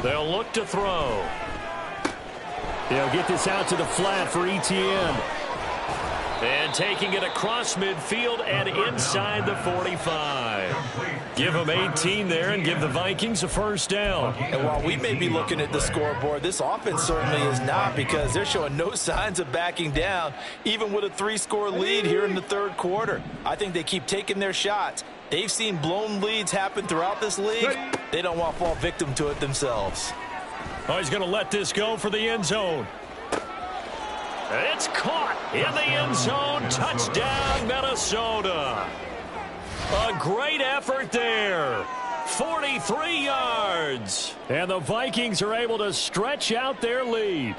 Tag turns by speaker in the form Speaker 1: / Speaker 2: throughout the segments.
Speaker 1: They'll look to throw. They'll get this out to the flat for ETN. And taking it across midfield and inside the 45. Give them 18 there and give the Vikings a first down.
Speaker 2: And while we may be looking at the scoreboard, this offense certainly is not, because they're showing no signs of backing down, even with a 3-score lead here in the third quarter. I think they keep taking their shots. They've seen blown leads happen throughout this league. They don't want to fall victim to it themselves.
Speaker 1: Oh, he's going to let this go for the end zone. It's caught in the end zone. Touchdown, Minnesota. A great effort there. 43 yards. And the Vikings are able to stretch out their lead.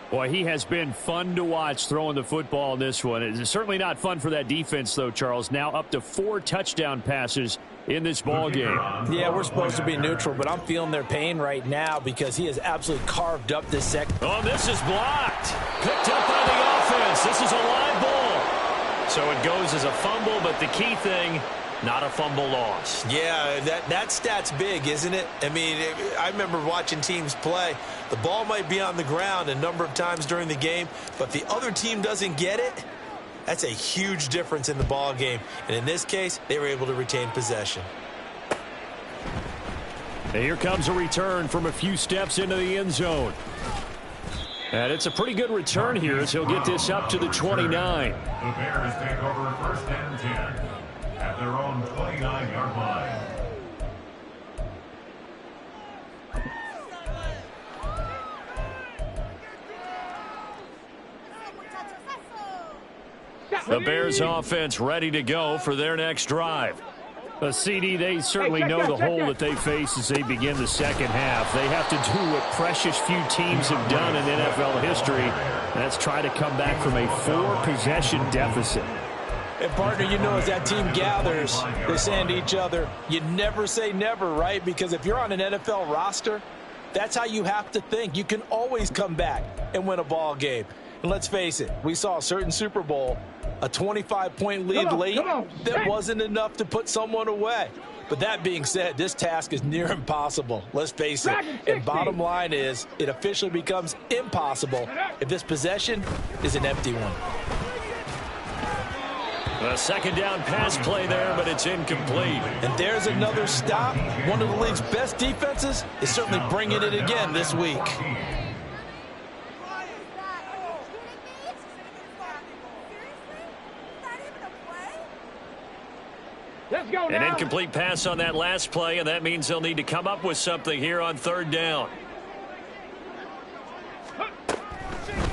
Speaker 1: Boy, he has been fun to watch throwing the football in this one. It's certainly not fun for that defense, though, Charles. Now up to 4 touchdown passes in this ball game.
Speaker 2: Yeah, we're supposed to be neutral, but I'm feeling their pain right now because he has absolutely carved up this second.
Speaker 1: Oh, this is blocked. Picked up by the offense. This is a live ball. So it goes as a fumble, but the key thing, not a fumble loss.
Speaker 2: Yeah, that stat's big, isn't it? I mean, I remember watching teams play. The ball might be on the ground a number of times during the game, but the other team doesn't get it. That's a huge difference in the ball game. And in this case, they were able to retain possession.
Speaker 1: And here comes a return from a few steps into the end zone. And it's a pretty good return here as he'll get this up to the 29.
Speaker 3: The Bears take over first and 10 at their own 29-yard line.
Speaker 1: The Bears offense ready to go for their next drive. A CD, they certainly know the hole that they face as they begin the second half. They have to do what precious few teams have done in NFL history, and that's try to come back from a 4-possession deficit.
Speaker 2: And, partner, you know, as that team gathers, they're saying to each other, you never say never, right? Because if you're on an NFL roster, that's how you have to think. You can always come back and win a ball game. And let's face it, we saw a certain Super Bowl, a 25-point lead late that wasn't enough to put someone away. But that being said, this task is near impossible. Let's face it. And bottom line is, it officially becomes impossible if this possession is an empty one.
Speaker 1: A second down pass play there, but it's incomplete.
Speaker 2: And there's another stop. One of the league's best defenses is certainly bringing it again this week.
Speaker 1: An incomplete pass on that last play, and that means they'll need to come up with something here on third down.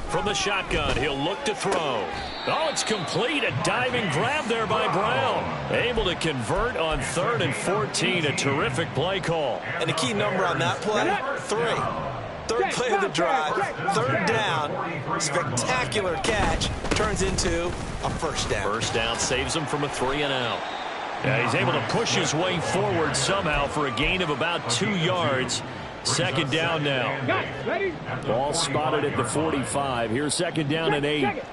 Speaker 1: From the shotgun, he'll look to throw. Oh, it's complete. A diving grab there by Brown. Able to convert on 3rd and 14. A terrific play call.
Speaker 2: And the key number on that play, 3. Third play of the drive, third down, spectacular catch, turns into a first down.
Speaker 1: First down saves him from a 3-and-out. Yeah, he's able to push his way forward somehow for a gain of about 2 yards. Second down now. Ball spotted at the 45. Here's second down and 8.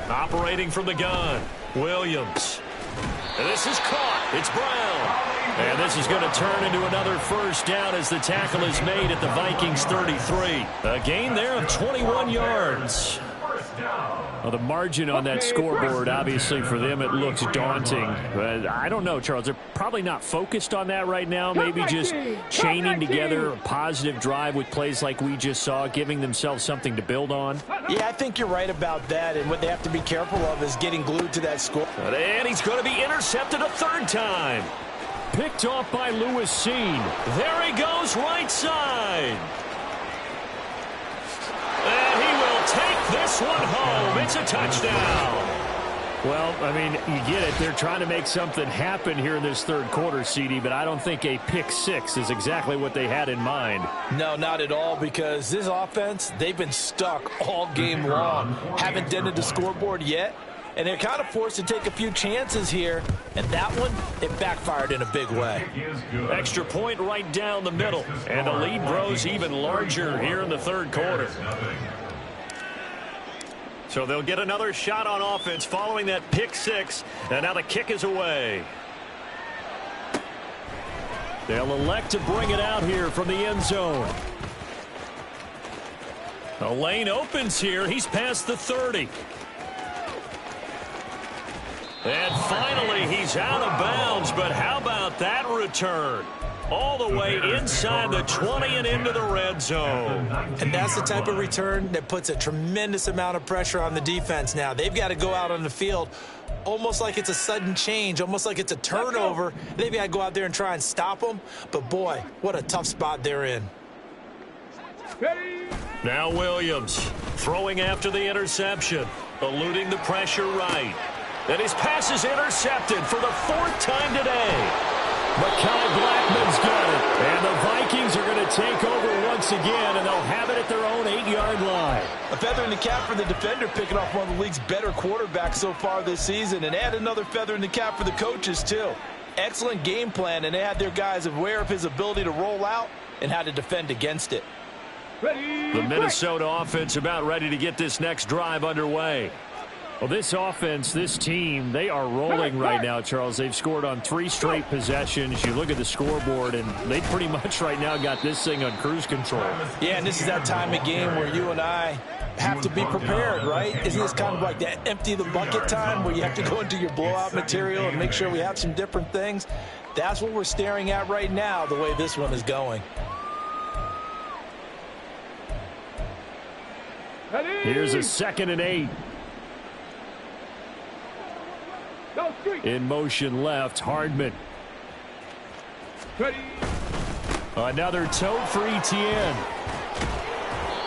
Speaker 1: Operating from the gun, Williams. And this is caught. It's Brown. And this is going to turn into another first down as the tackle is made at the Vikings 33. A gain there of 21 yards. Well, the margin on that scoreboard, obviously, for them, it looks daunting. But I don't know, Charles. They're probably not focused on that right now. Maybe just chaining together a positive drive with plays like we just saw, giving themselves something to build on.
Speaker 2: Yeah, I think you're right about that. And what they have to be careful of is getting glued to that score.
Speaker 1: And he's going to be intercepted a third time. Picked off by Lewis Seen. There he goes, right side. And he will take this one home. It's a touchdown. Well, I mean, you get it. They're trying to make something happen here in this third quarter, CD, but I don't think a pick 6 is exactly what they had in mind.
Speaker 2: No, not at all, because this offense, they've been stuck all game long. Haven't dented the scoreboard yet, and they're kind of forced to take a few chances here, and that one, it backfired in a big way.
Speaker 1: Extra point right down the middle, and the lead grows even larger here in the third quarter. So they'll get another shot on offense following that pick six. And now the kick is away. They'll elect to bring it out here from the end zone. The lane opens here. He's past the 30. And finally, he's out of bounds. But how about that return? All the way inside the 20 and into the red zone.
Speaker 2: And that's the type of return that puts a tremendous amount of pressure on the defense now. They've got to go out on the field almost like it's a sudden change, almost like it's a turnover. They've got to go out there and try and stop them. But, boy, what a tough spot they're in.
Speaker 1: Now Williams throwing after the interception, eluding the pressure right. And his pass is intercepted for the 4th time today. Mekhi Blackman's got it. And the Vikings are going to take over once again, and they'll have it at their own 8-yard line.
Speaker 2: A feather in the cap for the defender, picking off one of the league's better quarterbacks so far this season. And add another feather in the cap for the coaches, too. Excellent game plan, and they had their guys aware of his ability to roll out and how to defend against it.
Speaker 1: The Minnesota offense about ready to get this next drive underway. Well, this offense, this team, they are rolling right now, Charles. They've scored on 3 straight possessions. You look at the scoreboard, and they pretty much right now got this thing on cruise control.
Speaker 2: Yeah, and this is that time of game where you and I have to be prepared, right? Isn't this kind of like that empty the bucket time where you have to go into your blowout material and make sure we have some different things? That's what we're staring at right now, the way this one is going.
Speaker 1: Here's a 2nd and 8. In motion left, Hardman. Another tote for Etienne.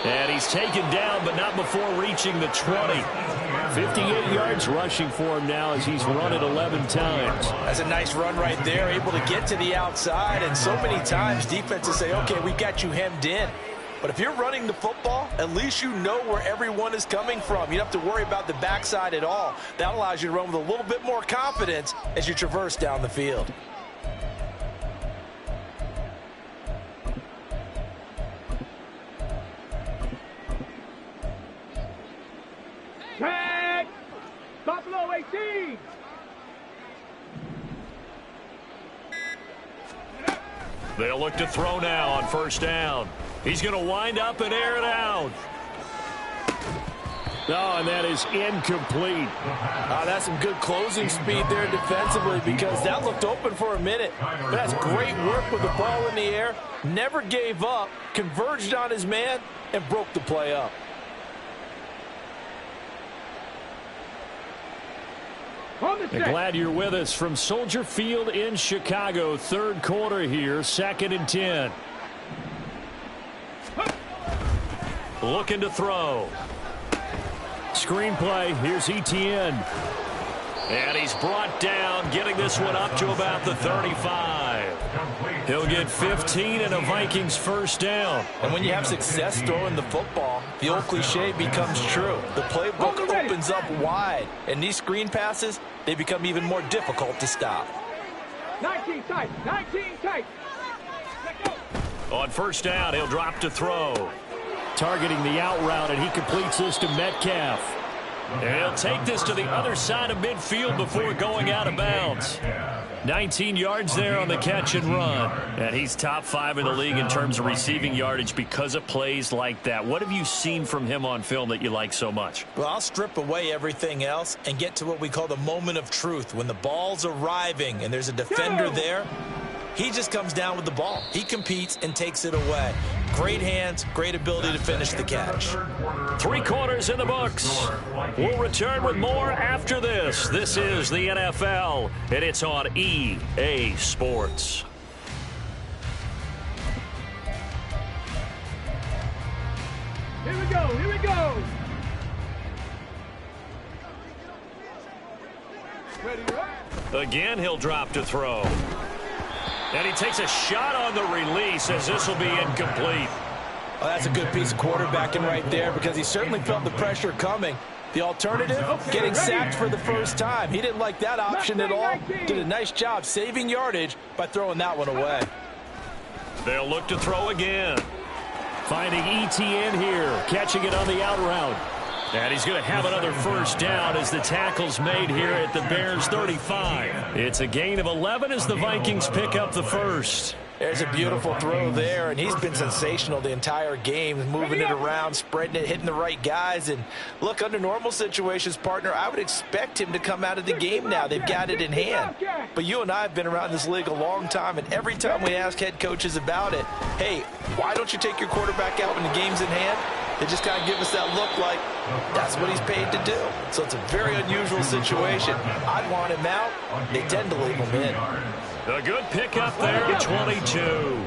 Speaker 1: And he's taken down, but not before reaching the 20. 58 yards rushing for him now as he's run it 11 times.
Speaker 2: That's a nice run right there, able to get to the outside. And so many times defenses say, okay, we got you hemmed in. But if you're running the football, at least you know where everyone is coming from. You don't have to worry about the backside at all. That allows you to run with a little bit more confidence as you traverse down the field.
Speaker 4: Tag! Buffalo 18!
Speaker 1: They'll look to throw now on 1st down. He's going to wind up and air it out. Oh, and that is incomplete.
Speaker 2: That's some good closing speed there defensively because that looked open for a minute. But that's great work with the ball in the air. Never gave up, converged on his man, and broke the play up.
Speaker 1: And glad you're with us from Soldier Field in Chicago. 3rd quarter here, 2nd and 10. Looking to throw. Screenplay. Here's Etienne. And he's brought down, getting this one up to about the 35. He'll get 15 and a Vikings 1st down.
Speaker 2: And when you have success throwing the football, the old cliche becomes true. The playbook opens up wide. And these screen passes, they become even more difficult to stop.
Speaker 4: 19 tight, 19 tight.
Speaker 1: On 1st down, he'll drop to throw. Targeting the out route, and he completes this to Metcalf. And he'll take this to the other side of midfield before going out of bounds. 19 yards there on the catch and run. And he's top 5 in the league in terms of receiving yardage because of plays like that. What have you seen from him on film that you like so much?
Speaker 2: Well, I'll strip away everything else and get to what we call the moment of truth. When the ball's arriving and there's a defender there, he just comes down with the ball. He competes and takes it away. Great hands, great ability to finish the catch.
Speaker 1: 3 quarters in the books. We'll return with more after this. This is the NFL, and it's on EA Sports.
Speaker 4: Here we go, here we go. Ready, right?
Speaker 1: Again, he'll drop to throw. And he takes a shot on the release as this will be incomplete.
Speaker 2: Well, that's a good piece of quarterbacking right there because he certainly felt the pressure coming. The alternative, getting sacked for the first time. He didn't like that option at all. Did a nice job saving yardage by throwing that one away.
Speaker 1: They'll look to throw again. Finding Etienne here, catching it on the out route. And he's going to have another first down as the tackle's made here at the Bears 35. It's a gain of 11 as the Vikings pick up the first.
Speaker 2: There's a beautiful throw there, and he's been sensational the entire game, moving it around, spreading it, hitting the right guys. And look, under normal situations, partner, I would expect him to come out of the game now. They've got it in hand. But you and I have been around this league a long time, and every time we ask head coaches about it, hey, why don't you take your quarterback out when the game's in hand? They just kind of give us that look like that's what he's paid to do. So it's a very unusual situation. I'd want him out. They tend to leave him in.
Speaker 1: A good pickup there at 22.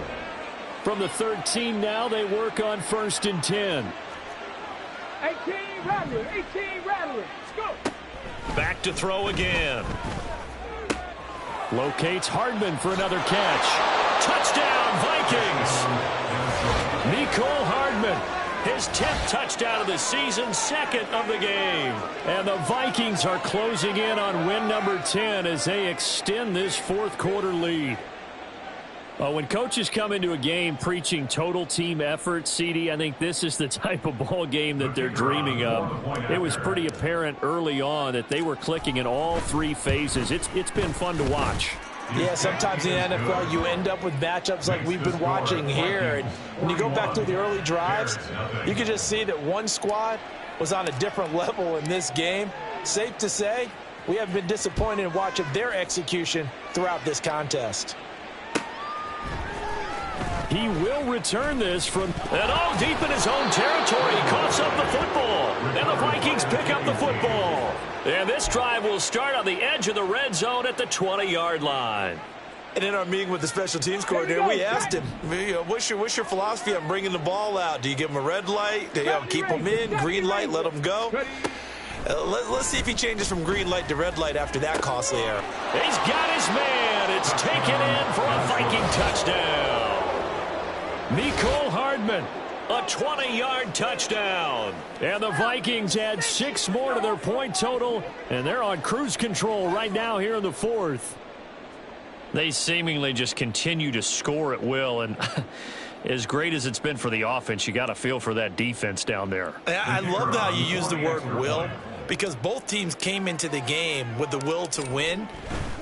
Speaker 1: From the 13 now, they work on 1st and 10.
Speaker 4: 18 rattling, 18 rattling. Let's go.
Speaker 1: Back to throw again. Locates Hardman for another catch. Touchdown, Vikings. Mecole Hardman. His 10th touchdown of the season, second of the game. And the Vikings are closing in on win number 10 as they extend this fourth quarter lead. When coaches come into a game preaching total team effort, CD, I think this is the type of ball game that they're dreaming of. It was pretty apparent early on that they were clicking in all three phases. It's been fun to watch.
Speaker 2: Yeah, sometimes in the NFL you end up with matchups like we've been watching here. And when you go back through the early drives, you can just see that one squad was on a different level in this game. Safe to say, we have been disappointed in watching their execution throughout this contest.
Speaker 1: He will return this from deep in his own territory. He coughs up the football. And the Vikings pick up the football. And this drive will start on the edge of the red zone at the 20-yard line.
Speaker 2: And in our meeting with the special teams coordinator, we asked him, what's your philosophy on bringing the ball out? Do you give him a red light? Do you keep him in? Green light, let him go? Let's see if he changes from green light to red light after that costly error.
Speaker 1: He's got his man. It's taken in for a Viking touchdown. Mecole Hardman, a 20-yard touchdown. And the Vikings add 6 more to their point total, and they're on cruise control right now here in the fourth. They seemingly just continue to score at will, and as great as it's been for the offense, you got to feel for that defense down there.
Speaker 2: I love how you use the word will, because both teams came into the game with the will to win.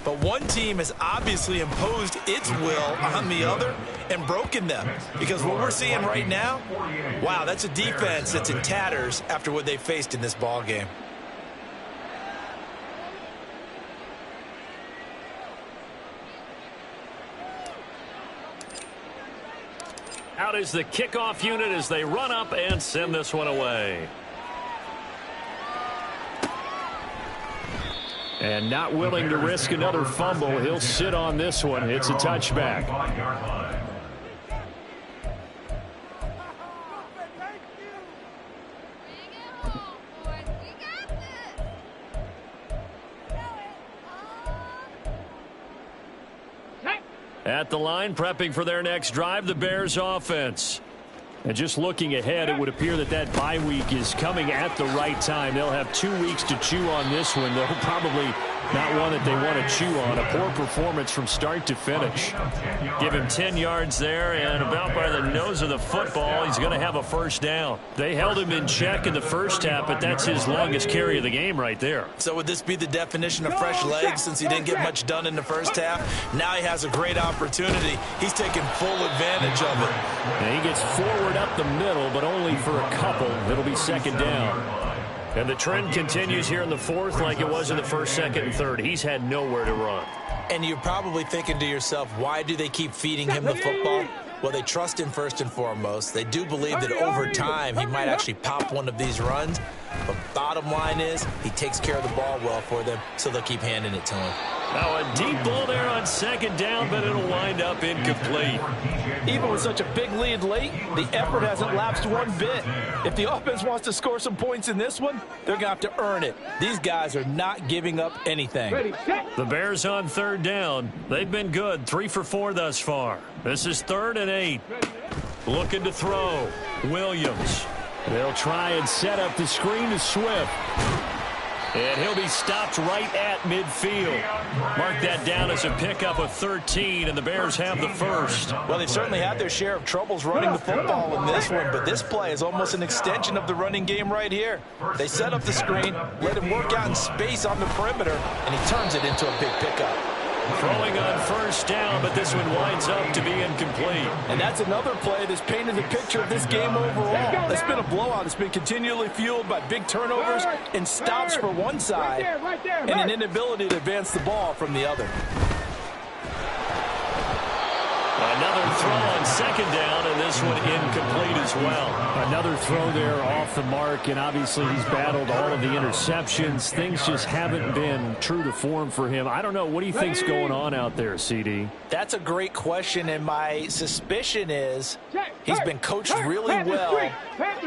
Speaker 2: But one team has obviously imposed its will on the other and broken them. Because what we're seeing right now, wow, that's a defense that's in tatters after what they faced in this ball game.
Speaker 1: Out is the kickoff unit as they run up and send this one away. And not willing to risk another fumble, he'll sit on this one. It's a touchback. At the line, prepping for their next drive, the Bears offense. And just looking ahead, it would appear that bye week is coming at the right time. They'll have 2 weeks to chew on this one. They'll probably not one that they want to chew on. A poor performance from start to finish. Give him 10 yards there, and about by the nose of the football, he's going to have a first down. They held him in check in the first half, but that's his longest carry of the game right there.
Speaker 2: So would this be the definition of fresh legs since he didn't get much done in the first half? Now he has a great opportunity. He's taking full advantage of it.
Speaker 1: And he gets forward up the middle, but only for a couple. It'll be second down. And the trend continues here in the fourth like it was in the first, second, and third. He's had nowhere to run.
Speaker 2: And you're probably thinking to yourself, why do they keep feeding him the football? Well, they trust him first and foremost. They do believe that over time he might actually pop one of these runs. But bottom line is he takes care of the ball well for them, so they'll keep handing it to him.
Speaker 1: Now a deep ball there on second down, but it'll wind up incomplete.
Speaker 2: Even with such a big lead late, the effort hasn't lapsed one bit. If the offense wants to score some points in this one, they're going to have to earn it. These guys are not giving up anything.
Speaker 1: The Bears on third down. They've been good, 3 for 4 thus far. This is 3rd and 8. Looking to throw. Williams. They'll try and set up the screen to Swift. And he'll be stopped right at midfield. Mark that down as a pickup of 13, and the Bears have the first.
Speaker 2: Well, they've certainly had their share of troubles running the football in this one, but this play is almost an extension of the running game right here. They set up the screen, let him work out in space on the perimeter, and he turns it into a big pickup.
Speaker 1: Throwing on first down, but this one winds up to be incomplete.
Speaker 2: And that's another play that's painted the picture of this game overall. It's been a blowout. It's been continually fueled by big turnovers and stops for one side and an inability to advance the ball from the other.
Speaker 1: Another throw on second down, and this one incomplete as well.
Speaker 5: Another throw there off the mark, and obviously he's battled all of the interceptions. Things just haven't been true to form for him. I don't know. What do you think's going on out there, CD?
Speaker 2: That's a great question, and my suspicion is he's been coached really well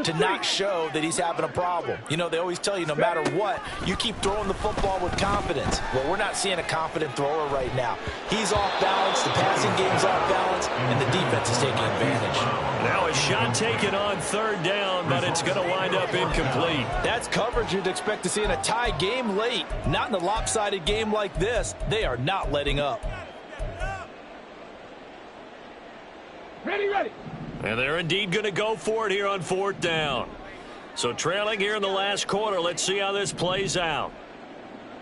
Speaker 2: to not show that he's having a problem. You know, they always tell you no matter what, you keep throwing the football with confidence. Well, we're not seeing a confident thrower right now. He's off balance, the passing game's off balance, and the defense is taking advantage.
Speaker 1: Now a shot taken on third down, but it's going to wind up incomplete.
Speaker 2: That's coverage you'd expect to see in a tie game late. Not in a lopsided game like this. They are not letting up.
Speaker 4: Ready, ready.
Speaker 1: And they're indeed going to go for it here on fourth down. So trailing here in the last quarter, let's see how this plays out.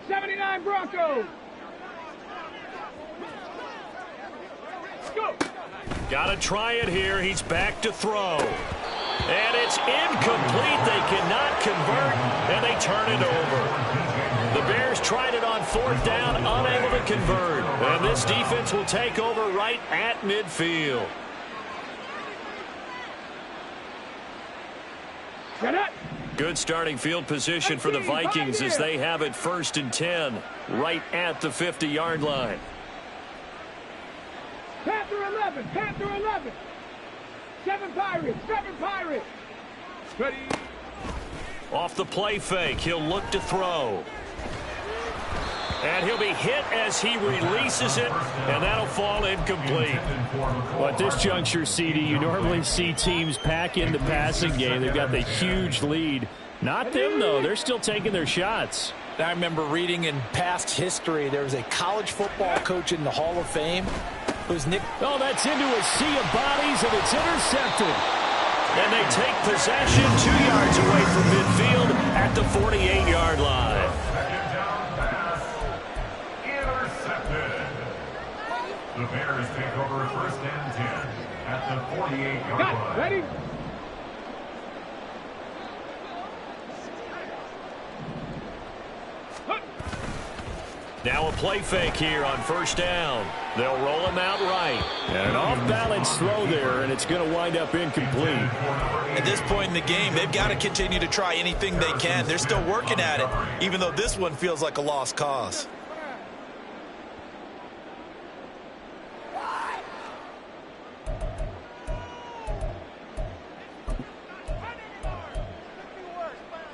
Speaker 4: 79 Broncos. Go.
Speaker 1: Got to try it here. He's back to throw. And it's incomplete. They cannot convert, and they turn it over. The Bears tried it on fourth down, unable to convert. And this defense will take over right at midfield. Good starting field position for the Vikings as they have it 1st and 10 right at the 50-yard line.
Speaker 4: Panther 11, Panther 11. 7 Pirates, 7 Pirates. Ready.
Speaker 1: Off the play fake, he'll look to throw. And he'll be hit as he releases it, and that'll fall incomplete.
Speaker 5: Well, at this juncture, CD, you normally see teams pack in the passing game. They've got the huge lead. Not them, though. They're still taking their shots.
Speaker 2: I remember reading in past history, there was a college football coach in the Hall of Fame who's Nick.
Speaker 5: Oh, that's into a sea of bodies, and it's intercepted.
Speaker 1: And they take possession 2 yards away from midfield at the 48-yard line.
Speaker 3: The Bears take over 1st and 10 at the 48-yard line.
Speaker 4: Ready?
Speaker 1: Now a play fake here on first down. They'll roll him out right.
Speaker 5: And an off-balance throw there, and it's going to wind up incomplete.
Speaker 2: At this point in the game, they've got to continue to try anything they can. They're still working at it, even though this one feels like a lost cause.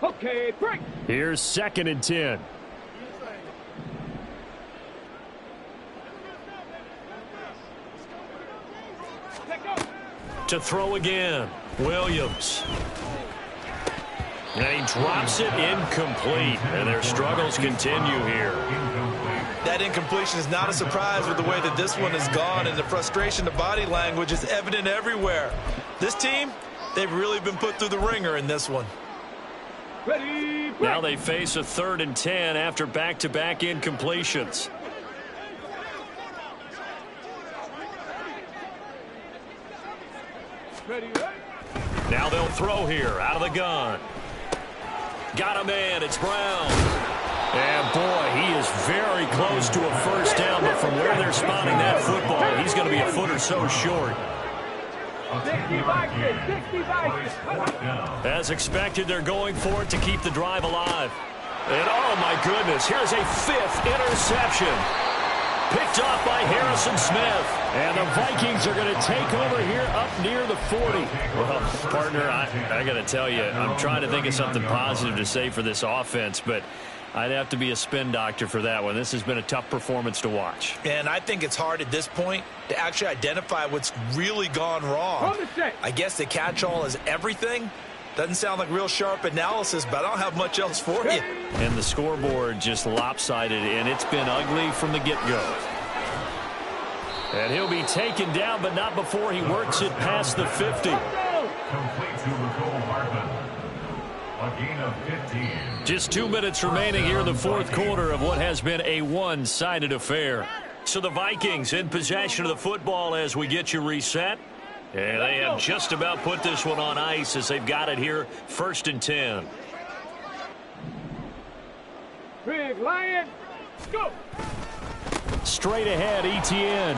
Speaker 4: Okay, break.
Speaker 5: Here's 2nd and 10.
Speaker 1: To throw again, Williams. And he drops it incomplete, and their struggles continue here.
Speaker 2: That incompletion is not a surprise with the way that this one has gone, and the frustration, the body language is evident everywhere. This team, they've really been put through the ringer in this one.
Speaker 4: Ready, break.
Speaker 1: Now they face a 3rd and 10 after back-to-back incompletions.
Speaker 4: Ready, ready.
Speaker 1: Now they'll throw here out of the gun. Got a man. It's Brown. And, boy, he is very close to a first down, but from where they're spotting that football, he's going to be a foot or so short.
Speaker 4: 65, 65.
Speaker 1: As expected, they're going for it to keep the drive alive. And, oh, my goodness, here's a 5th interception. Picked off by Harrison Smith.
Speaker 5: And the Vikings are going to take over here up near the 40.
Speaker 1: Well, partner, I got to tell you, I'm trying to think of something positive to say for this offense, but I'd have to be a spin doctor for that one. This has been a tough performance to watch.
Speaker 2: And I think it's hard at this point to actually identify what's really gone wrong. I guess the catch-all is everything. Doesn't sound like real sharp analysis, but I don't have much else for you.
Speaker 1: And the scoreboard just lopsided, and it's been ugly from the get-go. And he'll be taken down, but not before he works it past the 50.
Speaker 3: Complete to Nicole Hartman. A gain of 15.
Speaker 1: Just 2 minutes remaining here in the fourth quarter of what has been a one-sided affair. So the Vikings in possession of the football as we get you reset. And they have just about put this one on ice as they've got it here, 1st and 10.
Speaker 4: Big Lion, go!
Speaker 5: Straight ahead, ETN.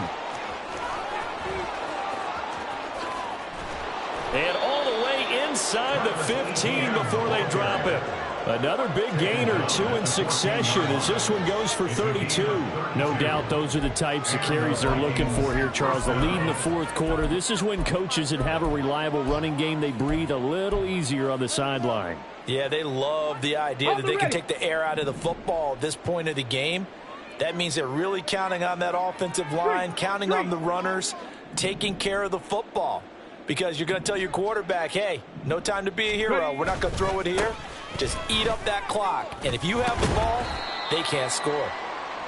Speaker 1: And all the way inside the 15 before they drop it.
Speaker 5: Another big gainer, 2 in succession as this one goes for 32. No doubt those are the types of carries they're looking for here, Charles. The lead in the fourth quarter. This is when coaches that have a reliable running game, they breathe a little easier on the sideline.
Speaker 2: Yeah, they love the idea that they can take the air out of the football at this point of the game. That means they're really counting on that offensive line, counting on the runners, taking care of the football. Because you're going to tell your quarterback, hey, no time to be a hero. We're not going to throw it here. Just eat up that clock. And if you have the ball, they can't score.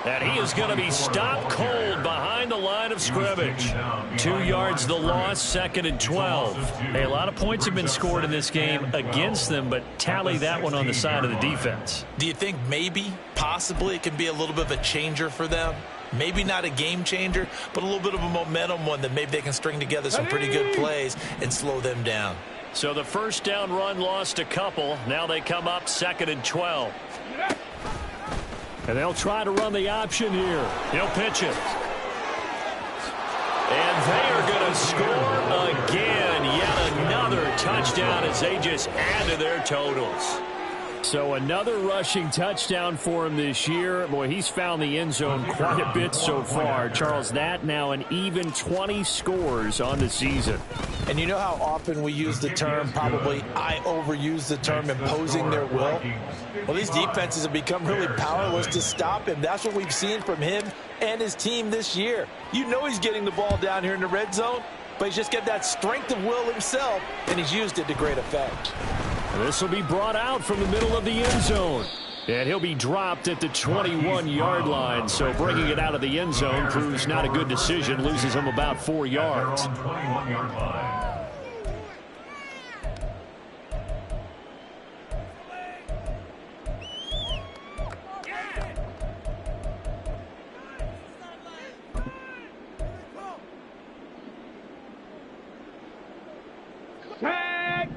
Speaker 1: And he is going to be stopped cold behind the line of scrimmage. 2 yards the loss, 2nd and 12.
Speaker 5: Hey, a lot of points have been scored in this game against them, but tally that one on the side of the defense.
Speaker 2: Do you think maybe, possibly, it can be a little bit of a changer for them? Maybe not a game changer, but a little bit of a momentum one that maybe they can string together some pretty good plays and slow them down.
Speaker 1: So the first down run lost a couple. Now they come up 2nd and 12.
Speaker 5: And they'll try to run the option here.
Speaker 1: He'll pitch it. And they are going to score again. Yet another touchdown as they just add to their totals.
Speaker 5: So another rushing touchdown for him this year. Boy, he's found the end zone quite a bit so far. Charles, that now an even 20 scores on the season.
Speaker 2: And you know how often we use the term, probably I overuse the term, imposing their will? Well, these defenses have become really powerless to stop him. That's what we've seen from him and his team this year. You know he's getting the ball down here in the red zone, but he's just got that strength of will himself, and he's used it to great effect.
Speaker 5: This will be brought out from the middle of the end zone. And he'll be dropped at the 21-yard line. So bringing it out of the end zone proves not a good decision. Loses him about 4 yards.
Speaker 3: 21-yard line.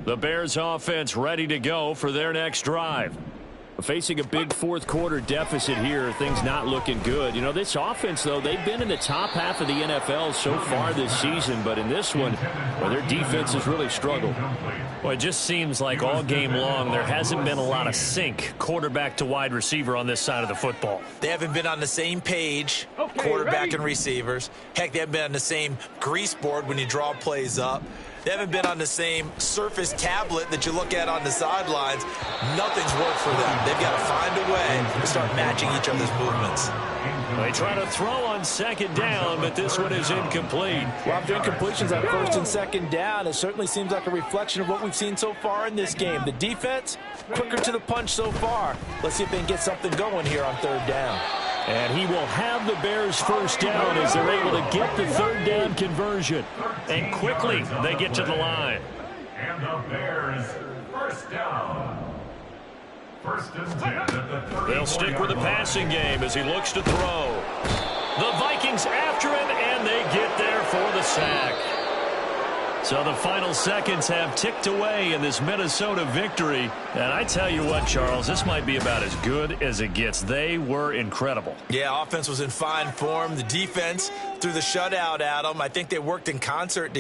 Speaker 1: The Bears offense ready to go for their next drive.
Speaker 5: Facing a big fourth quarter deficit here, things not looking good. You know, this offense, though, they've been in the top half of the NFL so far this season, but in this one, well, their defense has really struggled.
Speaker 1: Well, it just seems like all game long there hasn't been a lot of sync quarterback to wide receiver on this side of the football.
Speaker 2: They haven't been on the same page, quarterback and receivers. Heck, they haven't been on the same grease board when you draw plays up. They haven't been on the same Surface tablet that you look at on the sidelines. Nothing's worked for them. They've got to find a way to start matching each other's movements.
Speaker 1: They try to throw on 2nd down, but this one is incomplete.
Speaker 2: Well, after incompletions on 1st and 2nd down, it certainly seems like a reflection of what we've seen so far in this game. The defense, quicker to the punch so far. Let's see if they can get something going here on 3rd down.
Speaker 5: And he will have the Bears first down as they're able to get the 3rd down conversion.
Speaker 1: And quickly they get to the line.
Speaker 3: And the Bears first down. 1st and 10 at the 34-yard
Speaker 1: They'll stick with the passing game as he looks to throw. The Vikings after him, and they get there for the sack. So the final seconds have ticked away in this Minnesota victory. And I tell you what, Charles, this might be about as good as it gets. They were incredible.
Speaker 2: Yeah, offense was in fine form. The defense threw the shutout at them. I think they worked in concert to